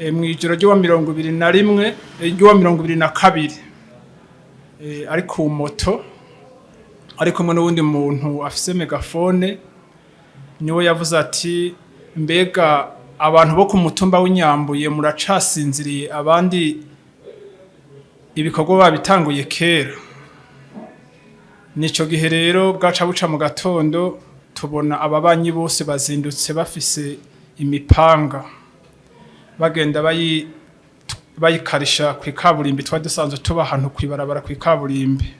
mu ijoro ryo 2021 ryo 2022 ari ku moto ariko mwe n'ubundi muntu afise megafone niwe yavuze ati mbega abantu bo ku mutumba w'inyambuye muracasinziriye abandi ibikorwa babitanguye kera. Nico gihe rero bwaca buca mu gatondo tubona ababanyi bose bazindutse bafise imipanga bagenda bayikarisha ku ikaburimbi twa dusanzwe tuba ahantu kwibarabara ku ikaburimbi.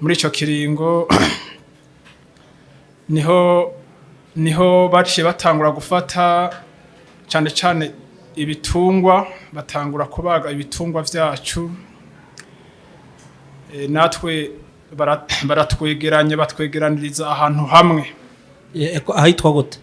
Muri ico kiringo niho baciye batangura gufata cyane ibitungwa, batangura kubaga ibitungwa vyacu, natwe baratwegeranye batwegeraniriza ahantu hamwe. Ahitwa gute?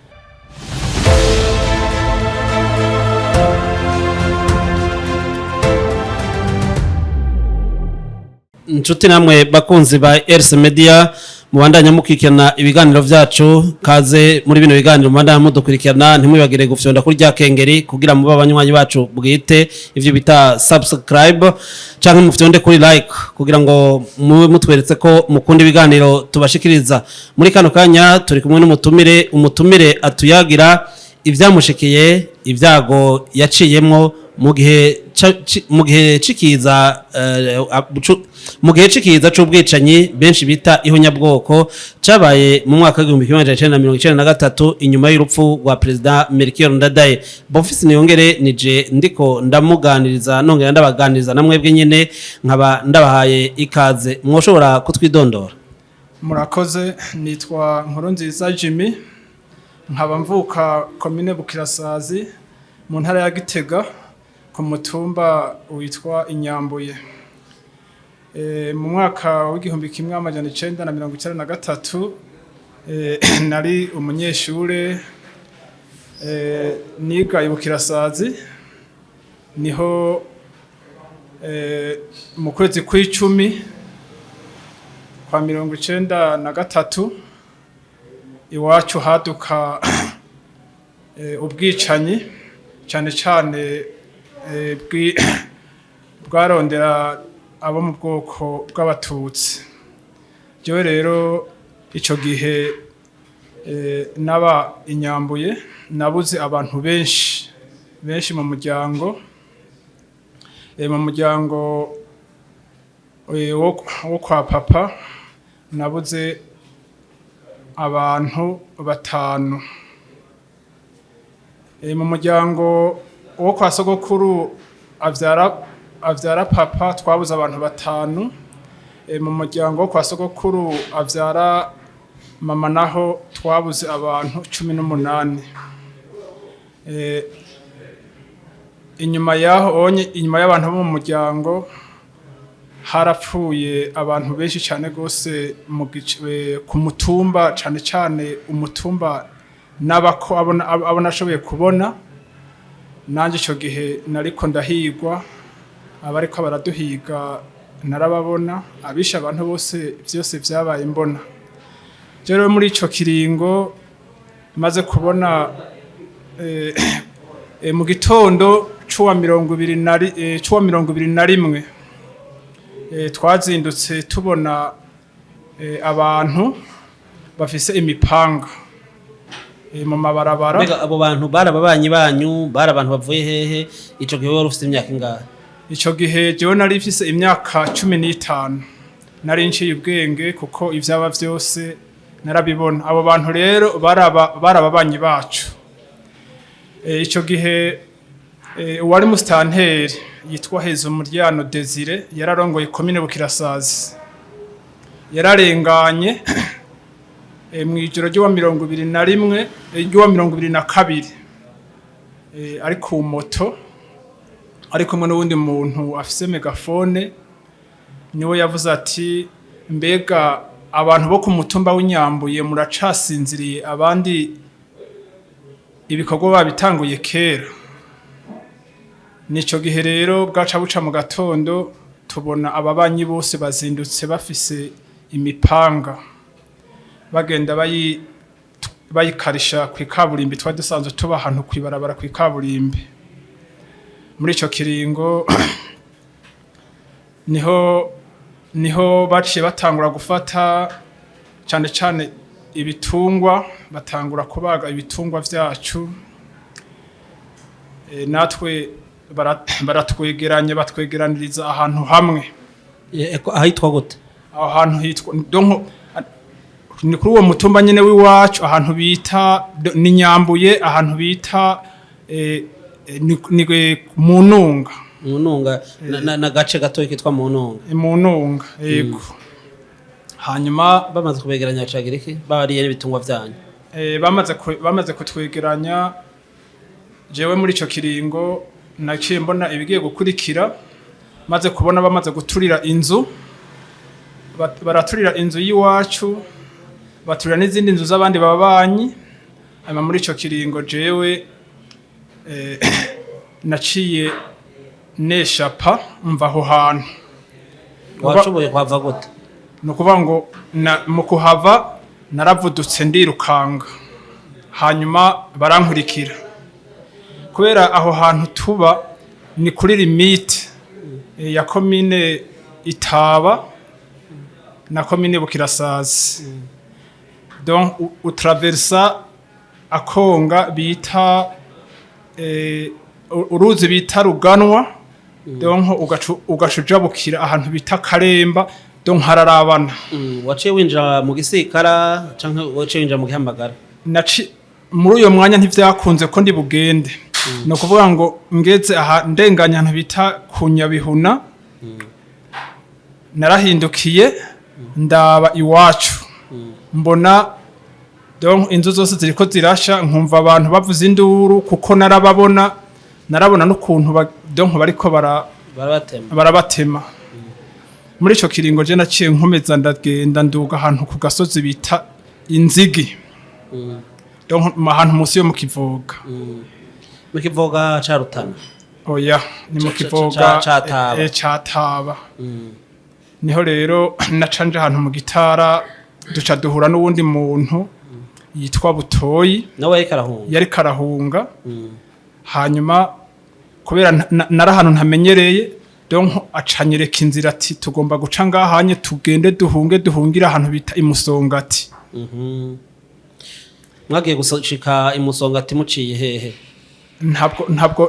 Inshuti namwe bakunzi ba RS Media mubandanya mukikirana ibiganiro vyacu, kaze muri bino biganiro mubandanya mudukurikirana, ntimwibagire gufyonda kuri rya kengeri kugira mube abanywanyi bacu bwite, ivyo bita subscribe canke mufyonde kuri like kugira ngo mube mutweretse ko mukunda ibiganiro tubashikiriza. Muri kano kanya turi kumwe n'umutumire atuyagira ivyamushikiye, ivyago yaciyemwo mu gihe cikiza c'ubwicanyi benshi bita ihonyabwoko cabaye mu mwaka wa 1993 inyuma y'urupfu rwa President Melchior Ndadaye. Bofisi Niyongere nije ndiko ndamuganiriza nongera ndabaganiriza namwebwe nyene nkaba ndabahaye ikaze, mwoshobora kutwidondora? Murakoze, nitwa Nkurunziza Jimmy, nkaba mvuka komine Bukirasazi mu ntara ya Gitega ku mutumba witwa Inyambuye. Mu mwaka w'igihumbi kimwe amajana 1993 nari umunyeshure niga Bukirasazi, niho mu kwezi kw'icumi kwa 1993 iwacu haduka ubwicanyi cyane bwarondera abo mu bwoko bw'abatutsi. Jewe rero ico gihe naba Inyambuye nabuze abantu benshi mu muryango wo kwa papa nabuze abantu 5. Mu muryango wo kwa sogokuru avyara papa twabuze abantu 5. Mu muryango wo kwa sogokuru avyara mama naho twabuze abantu 18. Inyuma y'abantu bo mu muryango harapfuye abantu benshi cyane gose ku mutumba, cyane umutumba nabako abona ashoboye kubona. Nanje ico gihe nariko ndahigwa, abariko baraduhiga narababona, abisha abantu bose vyose vyabaye mbona. Rero muri ico kiringo maze kubona mu gitondo cuwa 2021 twazindutse tubona abantu bafise imipanga mu mabarabara. Mbega abo bantu barababanyi banyu, abantu bavuye hehe? Ico gihe wari ufite imyaka ingahe? Ico gihe jewe nari mfise imyaka 15, nari nciye ubwenge kuko ivyaba vyose narabibona. Abo bantu rero barababanyi bacu. Ico gihe uwari mustanteri yitwa Hezumuryano Desire yararongoye komine Bukirasazi, yararenganye mu ijoro ryo 2021 ryo 2022 ari ku moto ariko mwe n'ubundi muntu afise megafone niwe yavuze ati mbega abantu bo ku mutumba w'inyambuye muracasinziriye abandi ibikorwa babitanguye kera. Nico gihe rero bwaca buca mu gatondo tubona ababanyi bose bazindutse bafise imipanga bagenda bayikarisha ku ikaburimbi twa dusanzwe tuba ahantu kwibarabara ku ikaburimbi. muri ico kiringo niho baciye batangura gufata cyane cyane ibitungwa, batangura kubaga ibitungwa vyacu. Natwe baratwegeranya, batwegeraniriza ahantu hamwe. Ahitwa gute? Aho hantu hitwa donc ni kuri uwo mutumba nyene w'iwacu, ahantu bita ni Nyambuye, ahantu bita ni Mununga. Mununga na gace gato kitwa Mununga. Mununga yego. Hanyuma bamaze kubegeranya cagira iki? Bariye n'ibitungwa vyanyu. Bamaze kutwegeranya, jewe muri ico kiringo naciye mbona ibigiye gukurikira, maze kubona bamaze guturira inzu, baraturira inzu y'iwacu, baturira n'izindi nzu z'abandi babanyi. Hanyuma muri ico kiringo jewe naciye neshapa mva aho hantu. Wacoboye kuhava gute? Nukuvuga ngo mu kuhava naravudutse ndirukanga, hanyuma barankurikira kubera aho hantu tuba ni kuri limite ya komine Itaba na komine Bukirasazi. Donc utraversa akonga bita uruzi bita Ruganwa, donc ugashujabukira ahantu bita Karemba, donc hararabana. Waciye winjira mu gisikara canke waciye winjira mu gihamagara? Muri uyo mwanya ntivyakunze ko ndi bugende. No kuvuga ngo ngeze aha ndenganya ahantu bita Kunyabihuna, narahindukiye ndaba iwacu, mbona donc inzu zose ziriko zirasha, nkumva abantu bavuza induru kuko narabona n'ukuntu donc bariko barabatema. Muri ico kiringo je naciye nkomeza ndagenda nduga ahantu ku gasozi bita Inzigi, donc ahantu musi yo mu Kivoga. Mu Kivoga ca Rutana? Oya, ni mu Kivoga Cataba. Niho rero nacanje ahantu mu Gitara, duca duhura n'uwundi muntu yitwa Butoyi, nawe yari karahunga. Hanyuma kubera narahantu ntamenyereye, donc acanyereka inzira ati tugomba guca ngahanye tugende duhungira ahantu bita Imusongati. Mwagiye gushika Imusongati muciye hehe?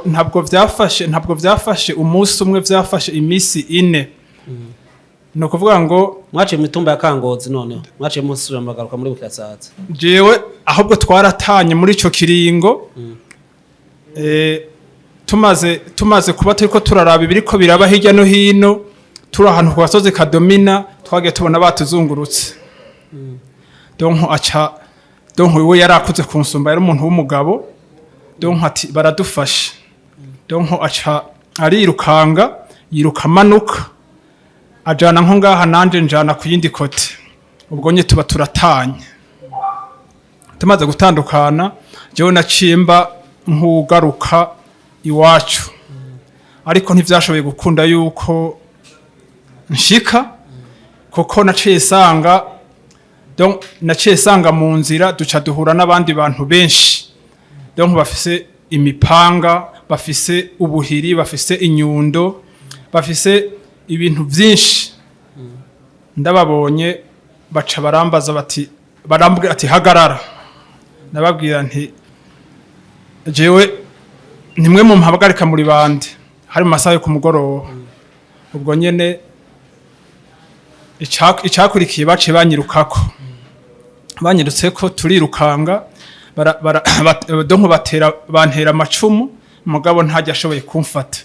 Ntabwo vyafashe umunsi umwe, vyafashe imisi 4. No kuvuga ngo mwaciye mu mitumba ya Kangozi, noneho mwaciye musubira magaruka muri Bukirasazi. Jewe ahubwo twaratanye muri ico kiringo. Tumaze kuba turiko turaraba ibiriko biraba hirya no hino, turi ahantu ku gasozi Kadomina, twagiye tubona batuzungurutse. Donc we yarakuze kunsumba, yari umuntu w'umugabo, donc ati baradufashe. Donc aca arirukanga, yiruka manuka, ajana nko ngaha nanje njana ku yindi kote. Ubwo nye tuba turatanye. Tumaze gutandukana, jewe nacimba nkugaruka iwacu, ariko ntivyashoboye gukunda yuko nshika, kuko naciye sanga mu nzira duca duhura n'abandi bantu benshi, donc bafise imipanga, bafise ubuhiri, bafise inyundo, bafise ibintu vyinshi. Ndababonye baca barambwira ati hagarara. Nababwira nti jewe nimwe mu mpabagarika muri bande, hari masaha yo kumugoroba. Ubwo nyene icakurikiye bace banyirutseko turirukanga, bantera amacumu, mugabo ntajya ashoboye kumfata,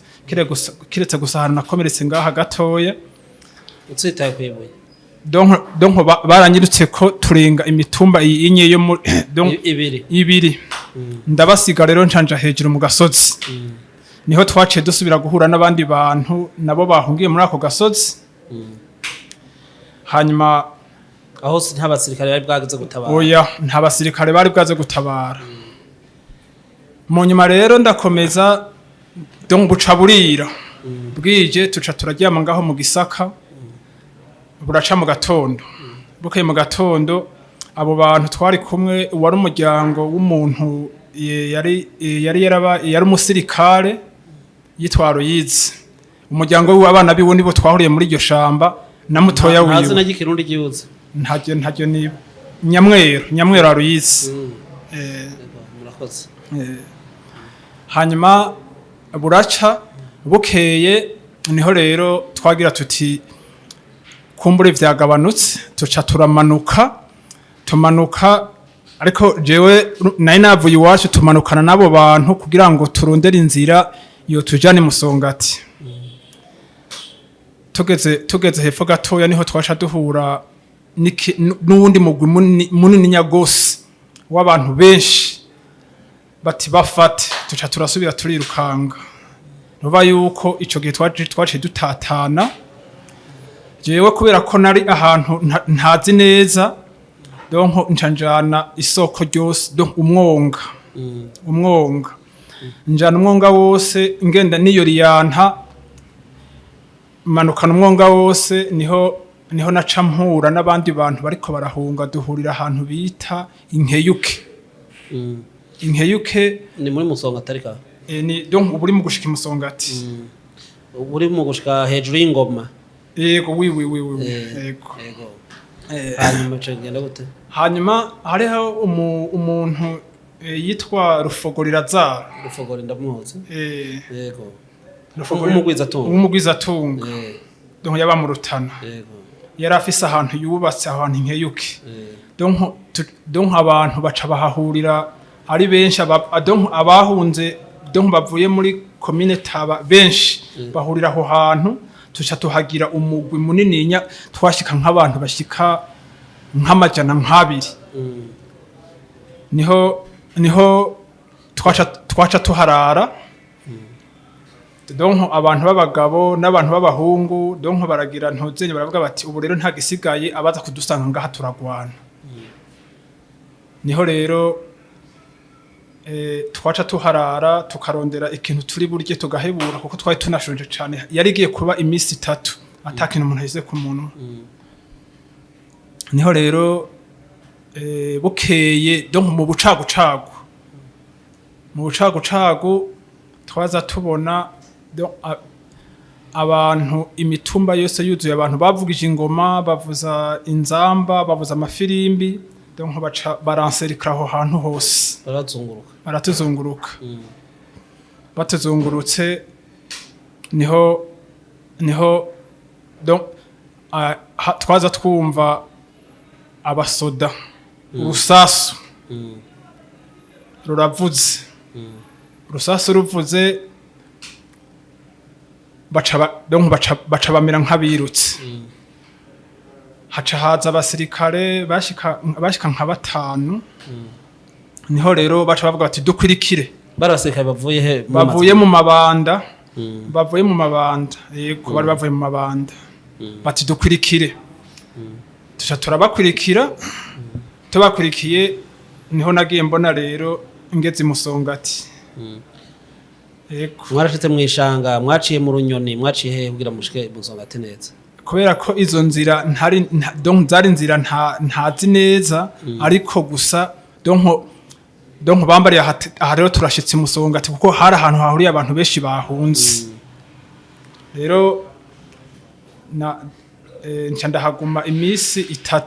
kiretse gusa ahantu nakomeretse ngaha gatoya. Utsitaye kwibuye? Donc baranyirutseko turenga imitumba inye yo ibiri. Ndabasiga rero ncanja hejuru mu gasozi. Niho twaciye dusubira guhura n'abandi bantu nabo bahungiye muri ako gasozi. Hanyuma aho nta basirikare bari bwagize gutabara? Oya, nta basirikare bari bwaze gutabara. Mu nyuma rero ndakomeza, donc buca burira, bwije tuca turaryama ngaho mu gisaka, buraca mu gatondo. Bukeye mu gatondo abo bantu twari kumwe, wari umuryango w'umuntu yari umusirikare yitwa Ruyizi umuryango w'abana biwe nibo twahuriye muri iryo shamba na mutoya wiwe ntazi nagikirundi gihuza ntajyo ni nyamwero Ruyizi murakoze hanyuma buraca bukeye niho rero twagira tuti kumbure vyagabanutse tuca tumanuka ariko jewe nari navuye iwacu tumanukana n'abo bantu kugira ngo turondere inzira iyo tujane Musongati tugeze hepfo gatoya niho twasha duhura n'uwundi mugwi munini nyagose w'abantu benshi bati bafate tuca turasubira turirukanga nuba yuko ico gihe twaciye dutatana jewe kubera ko nari ahantu ntazi neza donc ncanjana isoko ryose donc umwonga njana umwonga wose ngenda niyo riyanta manukana umwonga wose niho naca mpura n'abandi bantu bariko barahunga duhurira ahantu bita Inkeyuke ni muri Musonga tarika ni donc uburi mu gushika Musongati uburi mu gushika hejuru y'ingoma yego wi yego hanyuma cengenda gute hanyuma hariho umuntu yitwa Rufogorirazara Rufogori ndamuhoze yego umugwiza tunga donc yaba mu Rutana yego yari afise ahantu yubatse ahantu Inkeyuke donc abantu baca bahahurira ari benshi donc abahunze donc bavuye muri commune Taba benshi bahurira aho hantu tuca tuhagira umugwi munininya twashika nk'abantu bashika nk'amajana nk'abiri niho twaca tuharara donc abantu b'abagabo n'abantu b'abahungu donc baragira ntuzenye baravuga bati ubu rero nta gisigaye abaza kudusanga ngaha turagwana niho rero twaca tuharara tukarondera ikintu turi burye tugahebura kuko twari tunashonje cyane yari igiye kuba iminsi 3 atakintu umuntu ahize ku muntu niho rero bukeye donc mu bucagucagu twaza tubona abantu imitumba yose yuzuye abantu bavugije ingoma bavuza inzamba bavuza amafirimbi donc baca baranserikira aho hantu hose baratuzunguruka batuzungurutse niho donc twaza twumva abasoda urusasu ruravuze urusasu ruvuze baca bamera nk'abirutse haca haza abasirikare bashika nka 5 niho rero baca bavuga bati dukwirikire baraseka bavuye he bavuye mu mabanda yego bari bavuye mu mabanda bati dukwirikire tuca turabakwirikira tubakurikiye niho nagiye mbona rero ngeze Musongati yego mwarashitse mwishanga mwaciye mu runyoni mwaciye he kugira mushike Musongati neza kubera ko izo nzira donc zari nzira ntazi neza ariko gusa donc bambariye aha rero turashitse Musongati kuko hari ahantu hahuriye abantu benshi bahunze rero nca ndahaguma imisi 3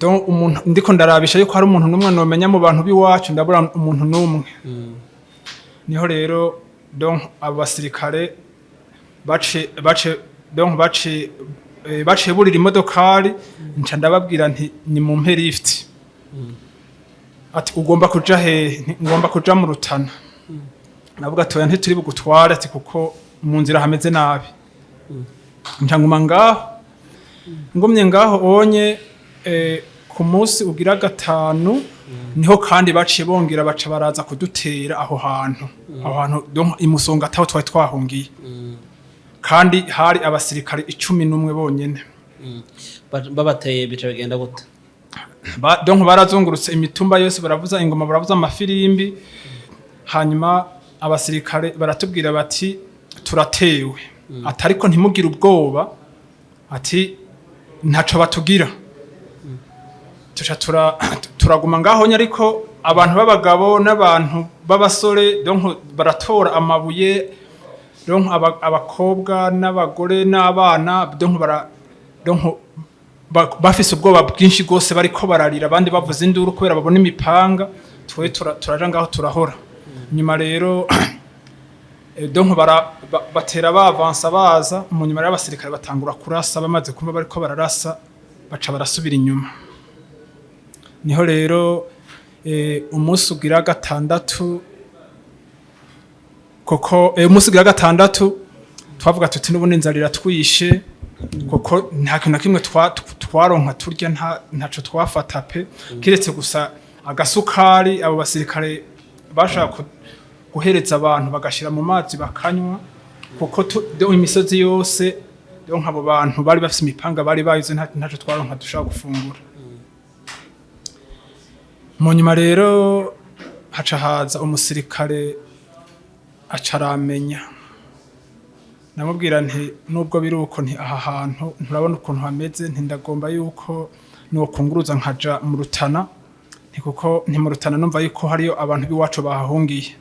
donc umuntu ndiko ndarabisha yuko hari umuntu numwe nomenya mu bantu biwacu ndabura umuntu numwe niho rero donc abasirikare bace burira imodokari nca ndababwira nti ni mu mpe lift ati ugomba kuja he ngomba kuja mu Rutana navuga toya ntituri bugutwara ati kuko mu nzira hameze nabi nca nguma ngaho ngumye ngaho onye ku munsi ugira 5 niho kandi baciye bongera baca baraza kudutera aho hantu donc imusonga taho twari twahungiye kandi hari abasirikare 11 bonyene babateye bica bigenda gute donc barazungurutse imitumba yose baravuza ingoma baravuza amafirimbi hanyuma abasirikare baratubwira bati turatewe atariko ntimugire ubwoba ati ntaco batugira turaguma ngaho ariko abantu b'abagabo n'abantu b'abasore donc baratora amabuye donc abakobwa n'abagore n'abana donc bafise ubwoba bwinshi gose bariko bararira abandi bavuza induru kubera babona imipanga twe turaja ngaho turahora nyuma rero donc batera bavansa baza mu nyuma y'abasirikare batangura kurasa bamaze kumva bariko bararasa baca barasubira inyuma niho rero umunsi ugira gatandatu koko umunsi ugira gatandatu twavuga tuti n'ubundi inzara twishe koko nta kintu na kimwe twaronka turya ntaco twafata pe kiretse gusa agasukari abo basirikare bashaka guhereza abantu bagashira mu mazi bakanywa kuko imisozi yose donc abo bantu bari bafise imipanga bari bayize ntaco twaronka dushaka gufungura mu nyuma rero haca haza umusirikare acaramenya namubwira nti nubwo biruko nti aha hantu nturabona ukuntu hameze nti ndagomba yuko nokunguruza nkaja mu Rutana nti kuko nti mu Rutana numva yuko hariyo abantu biwacu bahahungiye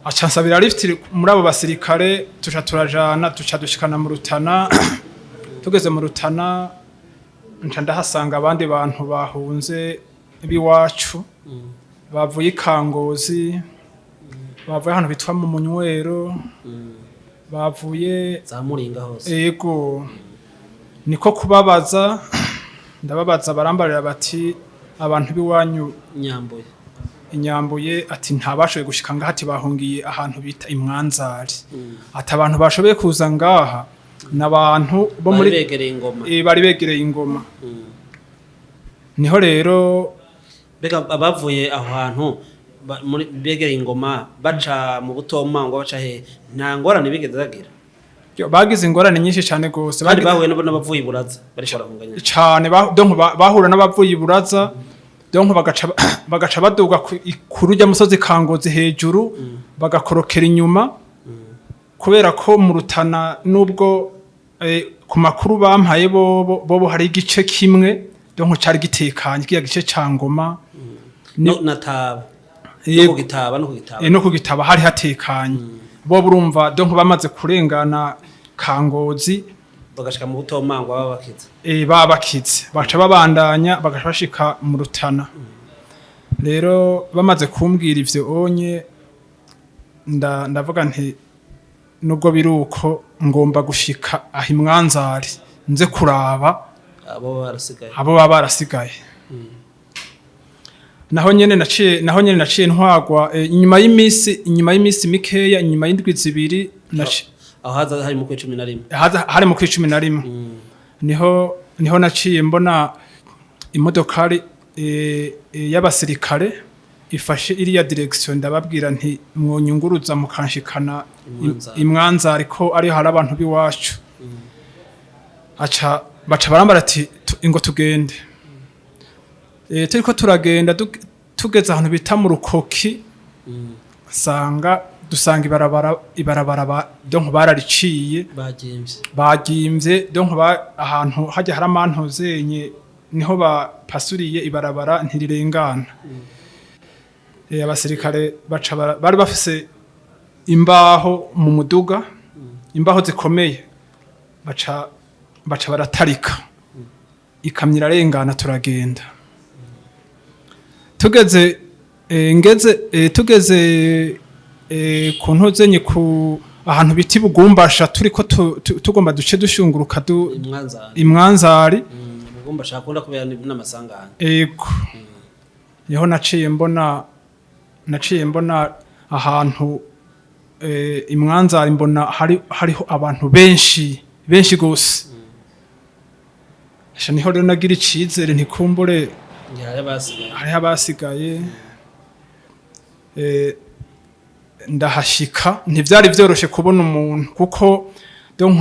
acansabira lift muri abo basirikare turajana dushikana mu Rutana tugeze mu Rutana nca ndahasanga abandi bantu bahunze biwacu bavuye Kangozi bavuye hano bitwa mu Munywero bavuye za Muringa hose yego niko kubabaza ndababaza barambarira bati abantu biwanyu Inyambuye ati ntabashoboye gushika ngaha ati bahungiye ahantu bita Imwanzari ati abantu bashoboye kuza ngaha n'abantu bo muri bari begereye ingoma niho rero bega abavuye aho hantu muri begereye ingoma baca mu Butomwa ngo baca he nta ngorane bigeze bagira bagize ingorane nyinshi cyane gose bari bahuye n'abavuye Buraza bari barahunganya cyane donc bahura n'abavuye Buraza donc bagaca baduga kurujya musozi Kangozi hejuru bagakorokera inyuma kubera ko mu Rutana nubwo ku makuru bampaye bobo hari igice kimwe donc cyari gitekanye kiya gice cyangoma nataba no kugitaba hari hatekanye bo burumva donc bamaze kurengana Kangozi bagashika mu Butomangwa babakize babakize baca babandanya bagashika mu Rutana rero bamaze kumbwira ivyo onye ndavuga nti nubwo biruko ngomba gushika aho Imwanzari nze kuraba abo barasigaye naho nyene naciye ntwagwa inyuma y'imisi mikeya inyuma y'indwi zibiri aho hari mu 11 hari mu 11 niho naciye mbona imodokari y'abasirikare ifashe iriya direction ndababwira nti mwonyunguruza mukanshikana Imwanzari ko ari hari abantu biwacu baca barambara ati ingo tugende turiko turagenda tugeze ahantu bita mu Rukoki dusanga ibarabara donc barariciye bagimvye donc ahantu hajya hari amantozenye niho bapasuriye ibarabara ntirirengana abasirikare bari bafise imbaho mu muduga imbaho zikomeye baca baratarika ikamyo irarengana turagenda tugeze ku ntuzenye ku ahantu biti Bugumbasha turiko tugomba duce dushunguruka Imwanzari Bugumbasha akunda kubera n'amasangano yego niho naciye mbona ahantu Imwanzari mbona hariho abantu benshi gose niho rero nagira icizere ntikumbure hari abasigaye ndahashika ntivyari vyoroshe kubona umuntu kuko donc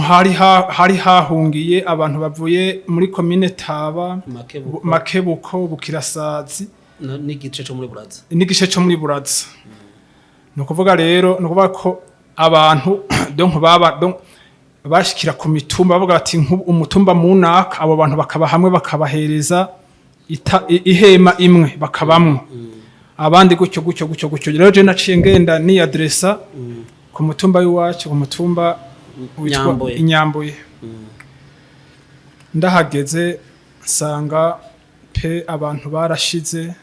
hari hahungiye abantu bavuye muri commune Taba Makebuko Bukirasazi n'igice cyo muri Buraza nukuvuga rero nukuvuga ko abantu donc bashikira ku mitumba bavuga ati umutumba munaka abo bantu bakaba hamwe bakabahereza ihema imwe bakabamwo abandi gutyo rero je naciye ngenda ni adressa ku mutumba w'iwacu ku mutumba witwa Inyambuye ndahageze sanga pe abantu barashize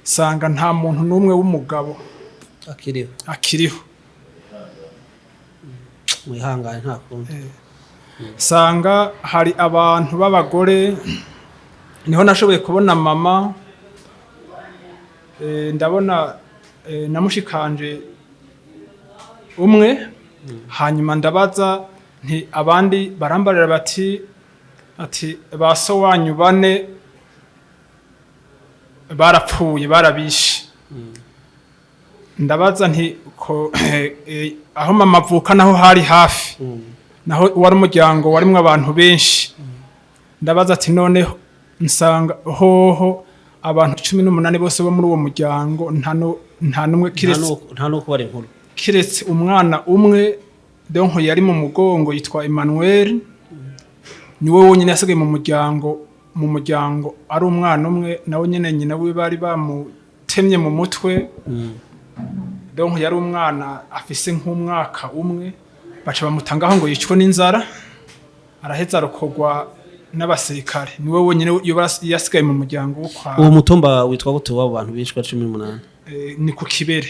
sanga nta muntu n'umwe w'umugabo akiriho mwihangane nta kundi sanga hari abantu b'abagore niho nashoboye kubona mama ndabona namushikanje umwe hanyuma ndabaza nti abandi barambarira ati baso wanyu bane barapfuye barabishe ndabaza nti ko aho mama avuka naho hari hafi naho wari umuryango warimwe abantu benshi ndabaza ati none nsanga hoho abantu 18 bose bo muri uwo muryango nta numwe kiretse umwana umwe donc yari mu mugongo yitwa Emmanuel niwe wonyine yasigaye mu muryango ari umwana umwe nawe nyine we bari bamutemye mu mutwe donc yari umwana afise nk'umwaka umwe baca bamutangaho ngo yicwe n'inzara araheza rukogwa n'abasirikare niwe wonyine yasigaye mu muryango wo kwa uwo mutumba witwa gute wabo bantu bishwa 18 ni ku Kibere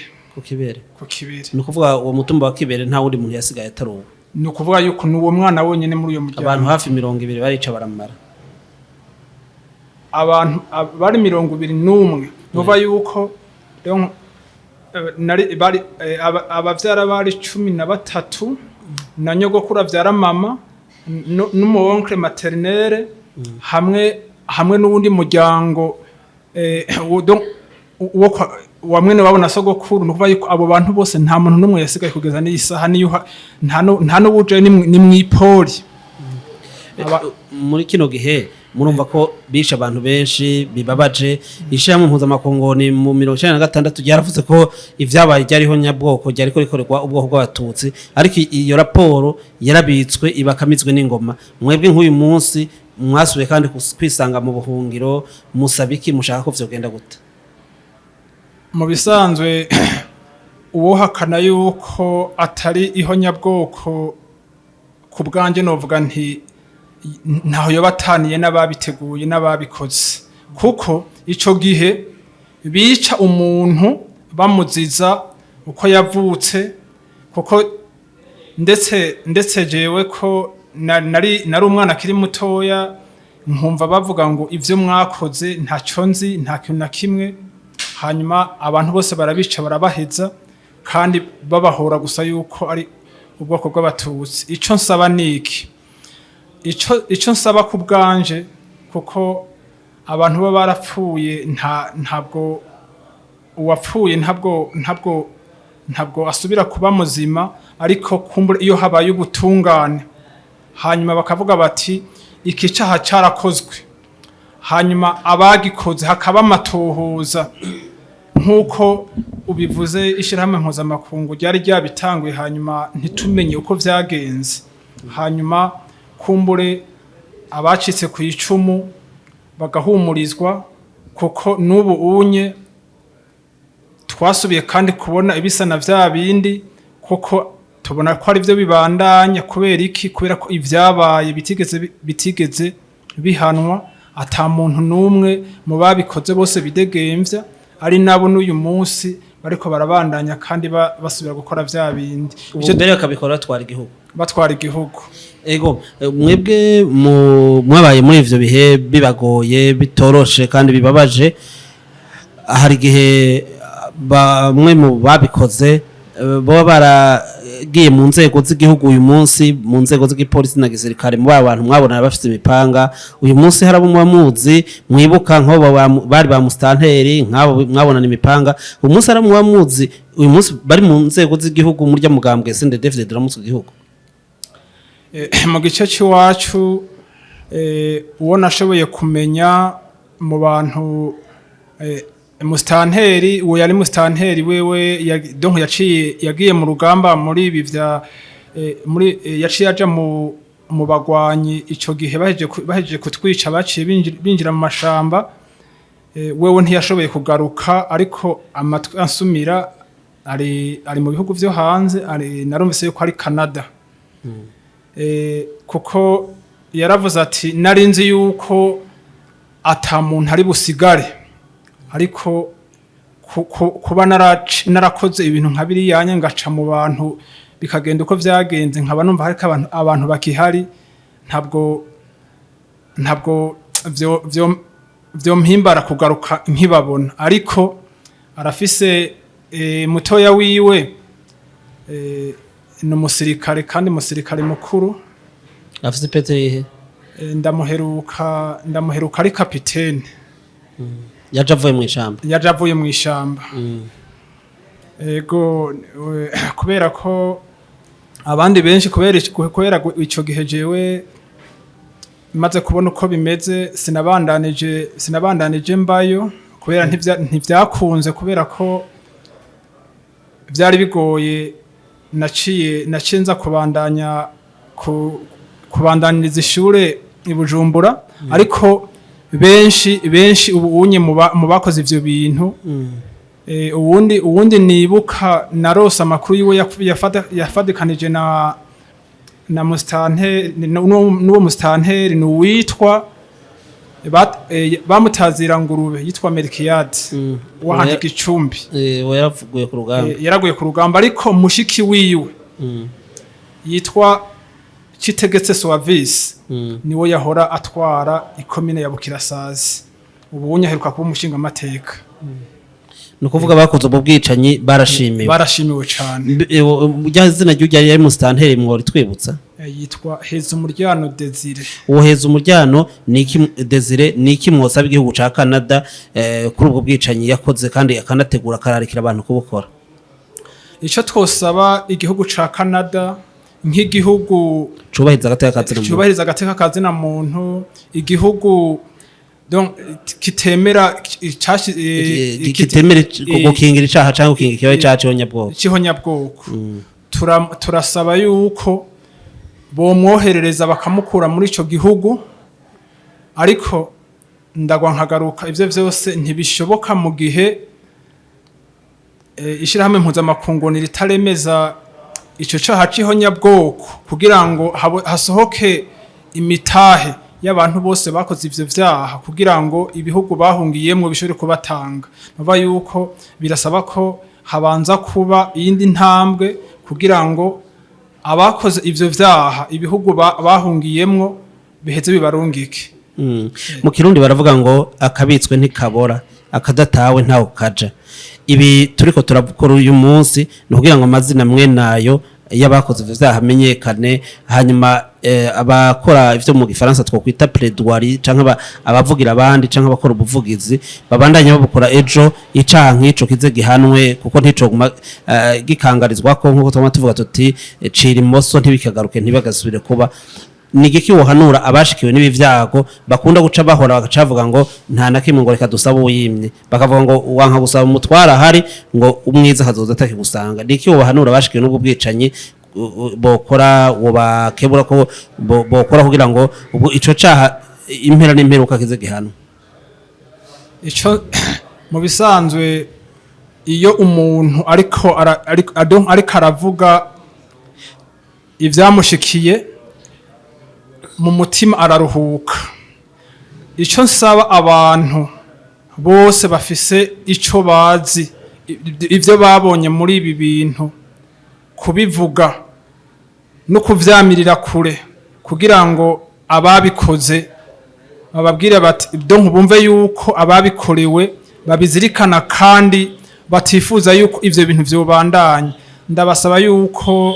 ni kuvuga uwo mutumba wa Kibere nta wundi muntu yasigaye ataruwo ni kuvuga yuko nuwo mwana wonyine muri uyo muryango abantu hafi 200 barica baramara abantu bari 21 nuva yuko bari abavyara bari 13 na nyogokuru avyara mama n'umuonkle maternelle hamwe n'uwundi muryango wa mwene wabo na sogokuru nukuva yuko abo bantu bose nta muntu n'umwe yasigaye kugeza n'isaha niyo nta n'ubuje ni mwipoli muri kino gihe murumva ko bisha abantu benshi bibabaje ishyirahamwe mpuzamakungu ni mu 1996 ryaravuze ko ivyabaye ryariho nyabwoko ryariko rikorerwa ubwoko bw'abatutsi ariko iyo raporo yarabitswe ibakamizwe n'ingoma mwebwe nk'uyu munsi mwasubiye kandi kwisanga mu buhungiro musabiki mushaka ko vyogenda gute mu bisanzwe uwo hakana yuko atari ihonyabwoko ku bwanje novuga nti ntaho yobataniye n'ababiteguye n'ababikoze kuko ico gihe bica umuntu bamuziza uko yavutse kuko ndetse jewe ko nari umwana akiri mutoya nkumva bavuga ngo ivyo mwakoze ntaco nzi nta kintu na kimwe hanyuma abantu bose barabica barabaheza kandi babahora gusa yuko ari ubwoko bw'abatutsi ico nsaba niki ico nsaba ku bwanje kuko abantu baba barapfuye ntabwo uwapfuye ntabwo asubira kuba muzima ariko kumbura iyo habaye ubutungane hanyuma bakavuga bati iki cyaha cyarakozwe hanyuma abagikoze hakaba amatohoza nk'uko ubivuze ishyirahamwe mpuzamakungu ryari ryabitanguye hanyuma ntitumenye uko vyagenze hanyuma kumbure abacitse ku icumu bagahumurizwa kuko n'ubu unye twasubiye kandi kubona ibisana vya bindi kuko tubona ko ari byo bibandanya kubera iki kubera ko ivyabaye bitigeze bihanwa ata muntu n'umwe mu babikoze bose bidegemvya ari nabo n'uyu munsi bariko barabandanya kandi basubira gukora vya bindi ivyo mbere bakabikora batwara igihugu ego mwebwe mwabaye muri ivyo bihe bibagoye bitoroshe kandi bibabaje hari gihe bamwe mu babikoze bo baragiye mu nzego z'igihugu uyu munsi mu nzego z'igipolisi na gisirikare mu abantu mwabona bafite imipanga uyu munsi harabo mubamuzi mwibuka nko bari ba mustanteri nkabo mwabona imipanga uyu munsi harabo mubamuzi uyu munsi bari mu nzego z'igihugu murya mugambwe sinde David Dramus igihugu mu gice cy'iwacu uwo nashoboye kumenya mu bantu mustanteri uwo yari mustanteri wewe donc yagiye mu rugamba muri ibi vya muri yaciye aja mu bagwanyi ico gihe bahejeje kutwica baciye binjira mu mashamba, wewe ntiyashoboye kugaruka, ariko amatwi ansumira ari mu bihugu vyo hanze, narumvise yuko ari Canada. Kuko yaravuze ati narinzi yuko ata muntu ari busigare, ariko kuba narakoze ibintu nka biriyanya ngaca mu bantu bikagenda uko vyagenze, nkaba numva hariko abantu bakihari, ntabwo vyo mpimbara kugaruka nkibabona. Ariko arafise mutoya wiwe ni umusirikare, kandi umusirikare mukuru. afise ipete yihe? Ndamuheruka ari kapitene. yaje avuye mw'ishamba. Ego, kubera ko abandi benshi kubera ico gihe jewe maze kubona uko bimeze sinabandanije mbayo, kubera ntivyakunze, kubera ko vyari bigoye. Naciye nza kubandaniriza ishure i Bujumbura, ariko benshi ubu unye mu bakoze ivyo bintu. Uwundi nibuka narose amakuru yiwe yafadikanije na mustanteri, n'uwo mustanteri n'uwitwa bamutazira ngurube yitwa Melkiyadi wahandi Gicumbi. Yaraguye ku rugamba, ariko mushiki wiwe yitwa Citegetse Suavisi niwe yahora atwara ikomine ya Bukirasazi. Ubu unyaheruka kuba umushinga amateka. Nukuvuga bakoze ubwo bwicanyi barashimiwe cyane. Izina ry'ujya yari mustanteri mwori twibutsa? Yitwa Hezumuryano Desire. Uwo Hezumuryano niki Desire niki mwosaba igihugu ca Canada kuri ubwo bwicanyi yakoze, kandi akanategura kararikira abantu kubukora? Ico twosaba igihugu ca Canada nk'igihugu cubahiriza agateka kazina muntu, igihugu donc kitemera gukingira icaha cyangwa gukingira ikibazo cyacu cy'ihonyabwoko. Turasaba yuko bomwoherereza bakamukura muri ico gihugu, ariko ndagwa nkagaruka ivyo vyose ntibishoboka mu gihe ishirahamwe mpuzamakungu ritaremeza ico caha c'ihonyabwoko, kugira ngo hasohoke imitahe y'abantu bose bakoze ivyo vyaha, kugira ngo ibihugu bahungiyemwo bishobore kubatanga. Nova yuko birasaba ko habanza kuba iyindi ntambwe, kugira ngo abakoze ivyo vyaha ibihugu bahungiyemwo biheze bibarungike. Mu Kirundi baravuga ngo akabitswe ntikabora, akadatawe ntaho kaja. Ibi turiko turakora uyu munsi no kugira ngo amazina mwe nayo y'abakoze ivyo vyaha amenyekane, hanyuma abakora ivyo mu Gifaransa twokwita plaidoirie canke abavugira abandi canke abakora ubuvugizi babandanye babukora ejo icaha nk'ico kize gihanwe, kuko nticoguma gikangarizwa ko nkuko twama tuvuga tuti cira imoso ntibikagaruke ntibagasubire kuba. Nigiki wohanura abashikiwe n'ibi vyago bakunda guca bahora bagacavuga ngo nta nakimwe ngo reka dusaba uyimye, bakavuga ngo wanka gusaba umutwara hari ngo umwiza hazoza atakigusanga. Niki wohanura abashikiwe n'ubwo bwicanyi bokora wobakebura ko bokora kugira ngo ubwo ico caha impera n'imperuka kize gihano? Ico mu bisanzwe iyo umuntu ariko aravuga ivyamushikiye mu mutima araruhuka. Ico nsaba abantu bose bafise ico bazi ivyo babonye muri ibi bintu kubivuga no kuvyamirira kure, kugira ngo ababikoze bababwire bati donc bumve yuko ababikorewe babizirikana, kandi batifuza yuko ivyo bintu vyobandanya. Ndabasaba yuko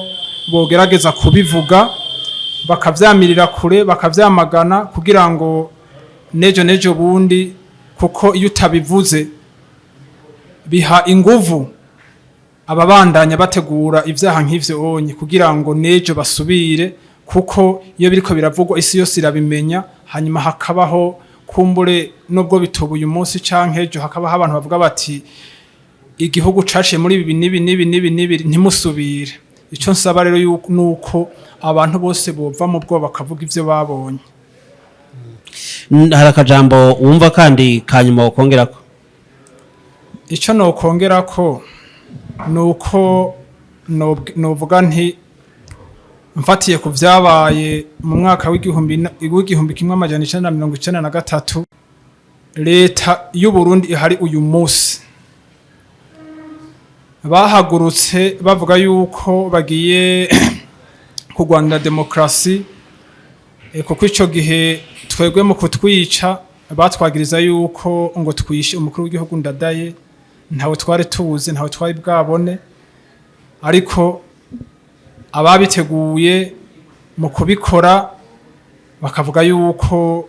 bogerageza kubivuga, bakavyamirira kure, bakavyamagana, kugira ngo nejo bundi, kuko iyo utabivuze biha inguvu ababandanya bategura ivyaha nk'ivyo onye, kugira ngo nejo basubire, kuko iyo biriko biravugwa isi yose irabimenya, hanyuma hakabaho kumbure nubwo bitoba uyu munsi canke ejo hakabaho abantu bavuga bati igihugu caciye muri ibi nibi ntimusubire. icyo nsaba rero nuko abantu bose bova mu bwoba bakavuga ivyo babonye. hari akajambo wumva kandi kanyuma wokongerako? Icyo nokongerako nuko novuga nti mfatiye ku vyabaye mu mwaka w'igihumbi kimwe amajana 1993 leta y'u Burundi ihari uyu munsi bahagurutse bavuga yuko bagiye kurwanira demokrasi, kuko ico gihe twebwe mu kutwica batwagiriza yuko ngo twishe umukuru w'igihugu Ndadaye, ntawe twari tuzi, ntawe twari bwabone, ariko ababiteguye mu kubikora bakavuga yuko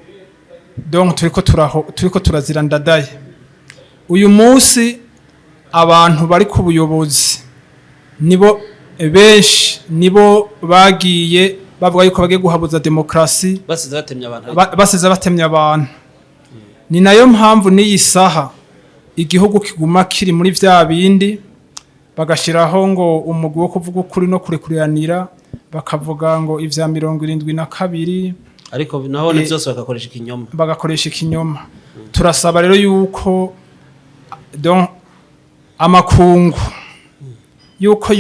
donc turiko turazira Ndadaye. Uyu munsi abantu bari ku buyobozi nibo benshi nibo bagiye bavuga yuko bagiye guhabuza demokrasi, basize batemye abantu. Ni nayo mpamvu n'iyi saha igihugu kiguma kiri muri vya bindi, bagashiraho ngo umugwi wo kuvuga ukuri no kurekuriranira, bakavuga ngo ivya 72 ariko naho ni byose bagakoresha ikinyoma. Turasaba rero yuko donc amakungu yuko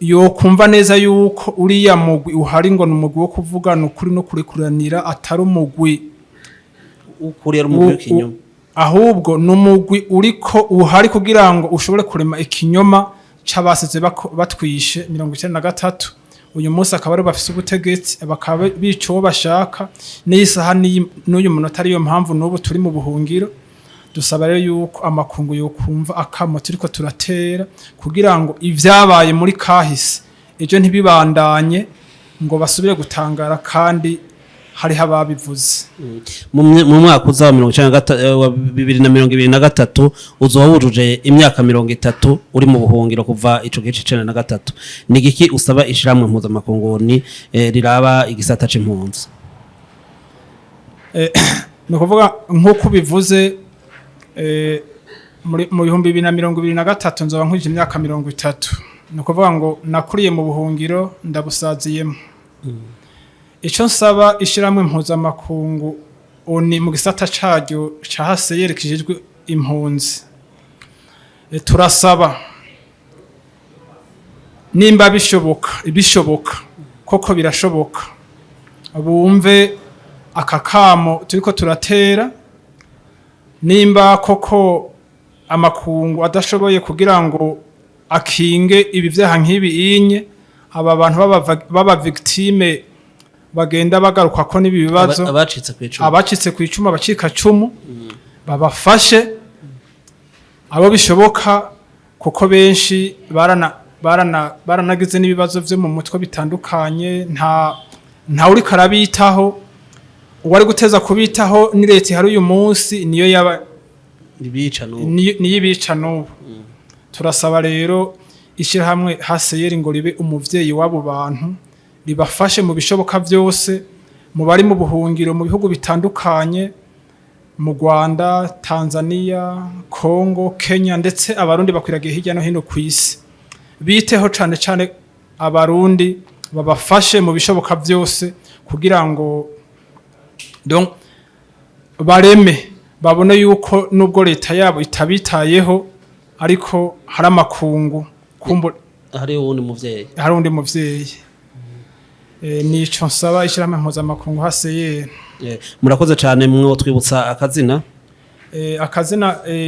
yokumva neza yuko uriya mugwi uhari ngo n'umugwi wo kuvugana ukuri no kurekuranira, atari umugwi ukurira umugwi w'ikinyoma, ahubwo n'umugwi uriko uhari kugira ngo ushobore kurema ikinyoma c'abasize batwishe 1993. Uyu munsi akaba ari bafise ubutegetsi, bakaba bica uwo bashaka, n'isaha n'uyu munota ariyo mpamvu n'ubu turi mu buhungiro. Dusaba rero yuko amakungu yokumva akamo turiko turatera kugira ngo ivyabaye muri kahise ejo ntibibandanye ngo basubire gutangara kandi hari hababivuze. mu mwaka uza wa 2023 uzoba wujuje imyaka 30 uri mu buhungiro kuva ico gihe c'93. Ni giki usaba ishiramwe mpuzamakungu riraba igisata c'impunzi? No kuvuga nkuko bivuze mu 2023 nzoba nkwije imyaka 30. No kuvuga ngo nakuriye mu buhungiro ndabusaziyemo. Ico nsaba ishiramwe mpuzamakungu oni mu gisata caryo cahase yerekejejwe impunzi, turasaba nimba bishoboka koko birashoboka, bumve akakamo turiko turatera. Nimba koko amakungu adashoboye kugira ngo akinge ibi vyaha nk'ibi inye, aba bantu baba victime bagenda bagaruka ko nibi bibazo, abacitse kwicuma abacika cumu babafashe abo bishoboka, kuko benshi baranagize n'ibibazo vyo mu mutwe bitandukanye. Nta uri karabitaho, uwari guteza kubitaho ni leta hari uyu munsi niyo yaba niyibica n'ubu. Turasaba rero ishirahamwe haseyeri ngo ribe umuvyeyi w'abo bantu, ribafashe mu bishoboka byose, mu bari mu buhungiro mu bihugu bitandukanye, mu Rwanda, Tanzania, Kongo, Kenya, ndetse abarundi bakwiragiye hirya no hino ku isi. Biteho cane cane abarundi, babafashe mu bishoboka byose kugira ngo donc bareme babone yuko nubwo leta yabo itabitayeho, ariko hari amakungu hari undi muvyeyi. Nico nsaba ishiramwe mpuzamakungu haseye. Murakoze cyane mwo twibutsa akazina.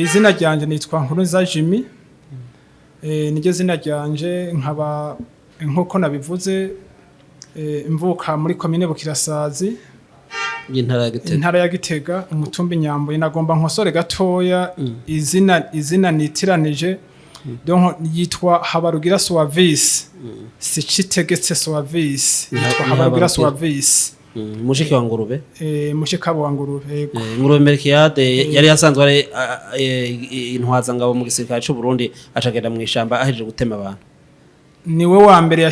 Izina ryanje nitwa Nkurunziza Jimmy. Niryo zina ryanje, nkaba nkuko nabivuze mvuka muri commune Bukirasazi, intara ya Gitega, umutumbi Nyambuye. Nagomba nkosore gatoya izina nitiranije, donc yitwa Habarugira Suavisi, si Citegetse Suavisi, yitwa Habarugira Suavisi. Mushiki wa Ngurube? Mushika wa Ngurube, yego. Ngurube Melchiade yari yasanzwe ari intwaza ngabo mu gisirikare cy'u Burundi, acagenda mu ishamba aheje gutema abantu. Niwe wa mbere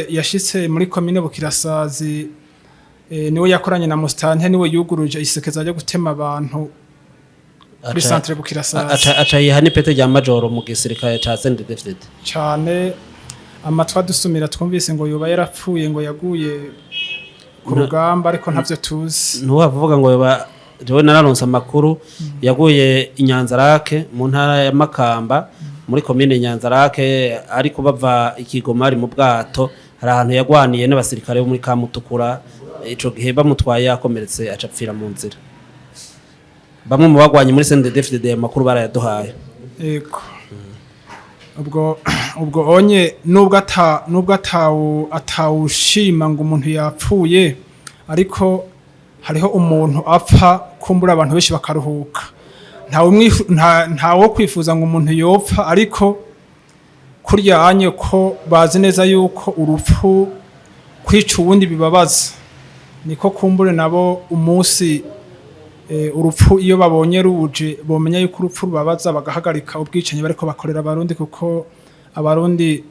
yashitse muri commune Bukirasazi, niwe yakoranye na Mustante, niwe yuguruje isekeza ryo gutema abantu kuri centre Bukirasazi. Acayiha n'ipete rya majoro mu gisirikare ca CNDD-FDD. Cyane amatwa dusumira twumvise ngo yoba yarapfuye ngo yaguye ku rugamba ariko ntavyo tuzi. Ntuwavuga ngo yoba jewe nararonse amakuru yaguye inyanzarake mu ntara ya Makamba muri komine Nyanzarake ariko bava ikigoma ari mu bwato hari ahantu yagwaniye n'abasirikare bo muri Kamutukura ico gihe bamutwaye yakomeretse acapfira mu nzira. Bamwe mu bagwanye muri CNDD-FDD makuru barayaduhaye. Ego. Ubwo onye nubwo atawushima ngo umuntu yapfuye ariko hariho umuntu apfa kumbura abantu benshi bakaruhuka. Ntawo kwifuza ngo umuntu yopfa ariko kurya anye ko bazi neza yuko urupfu kwica uwundi bibabaza niko kumbure nabo umunsi urupfu iyo babonye ruje bomenya yuko urupfu rubabaza bagahagarika ubwicanyi bariko bakorera abarundi kuko abarundi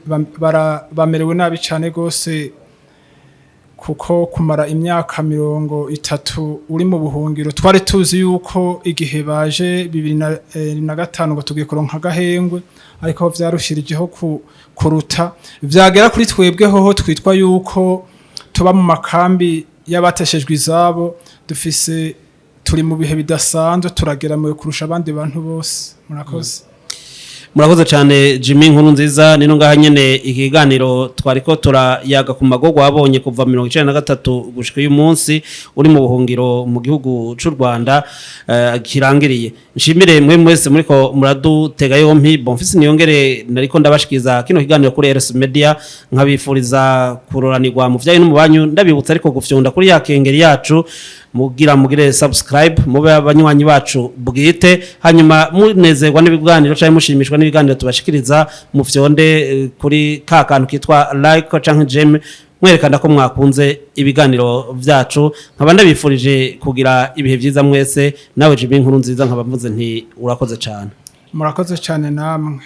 bamerewe nabi cyane gose kuko kumara imyaka 30 uri mu buhungiro twari tuzi yuko igihe baje 2005 ngo tugiye kuronka agahengwe ariko vyarushirijeho kuruta vyagera kuri twebwe hoho twitwa yuko tuba mu makambi y'abateshejwe izabo dufise turi mu bihe bidasanzwe turageramuye kurusha abandi bantu bose. Murakoze cyane Jimmy nkuru nziza nino ngaha nyene ikiganiro twariko turayaga ku magogo wabonye kuva 1993 gushika uyu munsi uri mu buhungiro mu gihugu c'u Rwanda kirangiriye. Nshimire mwe mwese muriko muradutega yompi Bonfils niyongere nariko ndabashikiza kino kiganiro kuri RS Media nkabifuriza kuroranirwa mu vyaye no mu banyu ndabibutsa ariko gufyonda kuri ya kengeri yacu mugire subscribe mube abanywanyi bacu bwite hanyuma munezerwa n'ibiganiro cyangwa mushimishwa n'ibiganiro tubashikiriza mu vyonde kuri ka kantu kitwa like canke j'aime mwerekana ko mwakunze ibiganiro vyacu nkaba ndabifurije kugira ibihe vyiza mwese nawe Jimmy nkuru nziza nkaba mvuze nti urakoze cyane. Murakoze cyane namwe.